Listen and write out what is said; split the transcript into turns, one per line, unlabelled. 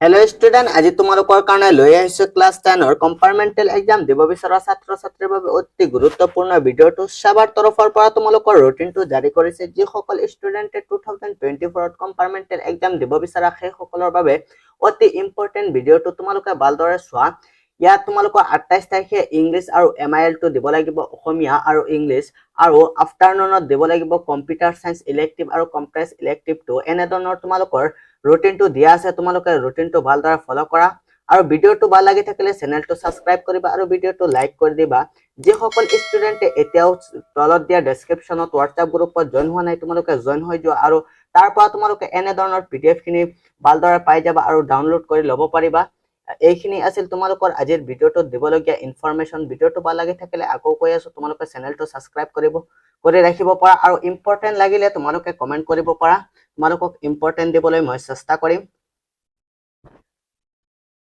hello student আজি তোমালোকৰ কাৰণে লৈ আহিছো ক্লাস 10 ৰ কম্পাৰ্টমেন্টেল এক্সাম দিব বিচৰা ছাত্ৰ ছাত্ৰীৰ বাবে অতি গুৰুত্বপূৰ্ণ ভিডিঅটো সাবাৰ তৰফৰ পৰা তোমালোকৰ ৰুটিনটো জাৰি কৰিছে যি সকল ষ্টুডেন্টে 2024 ত কম্পাৰ্টমেন্টেল এক্সাম দিব বিচৰা সেই সকলৰ বাবে অতি ইম্পৰ্টেন্ট ভিডিঅটো তোমালোকে ভালদৰে চোৱা ইয়াত তোমালোকৰ 28 তাৰিখে ইংলিশ আৰু এমআইএল টো দিব লাগিব অসমীয়া আৰু ইংলিশ আৰু আফটাৰনুনত দিব লাগিব কম্পিউটাৰ সায়েন্স ইলেক্টিভ আৰু কম্প্ৰেছ ইলেক্টিভ টো এনে ধৰণৰ তোমালোকৰ ৰুটিনটো দিয়া আছে তোমালোকে ৰুটিনটো ভালদৰে ফলো কৰা আৰু ভিডিঅটো ভাল লাগি থাকিলে চেনেলটো সাবস্ক্ৰাইব কৰিবা আৰু ভিডিঅটো লাইক কৰি দিবা যে সকল ষ্টুডেন্টে এতিয়াও তলত দিয়া ডেসক্ৰিপচনত WhatsApp গ্ৰুপত জয়েন হোৱা নাই তোমালোকে জয়েন হৈ যোৱা আৰু তাৰ পৰা তোমালোকে এনে ধৰণৰ PDF খিনি ভালদৰে পাই যাবা আৰু ডাউনলোড কৰি ল'ব পাৰিবা এইখিনি আছিল তোমালোকৰ আজিৰ ভিডিঅটো দিবলগীয়া ইনফৰমেশন ভিডিঅটো ভাল লাগি থাকিলে আকৌ কৈ আছো তোমালোকে চেনেলটো সাবস্ক্ৰাইব কৰি ৰাখিব পাৰা আৰু ইম্পৰ্টেন্ট লাগিলে তোমালোকে কমেন্ট কৰিব পাৰা তোমালোকক ইম্পৰ্টেন্ট দিবলৈ মই চেষ্টা কৰিম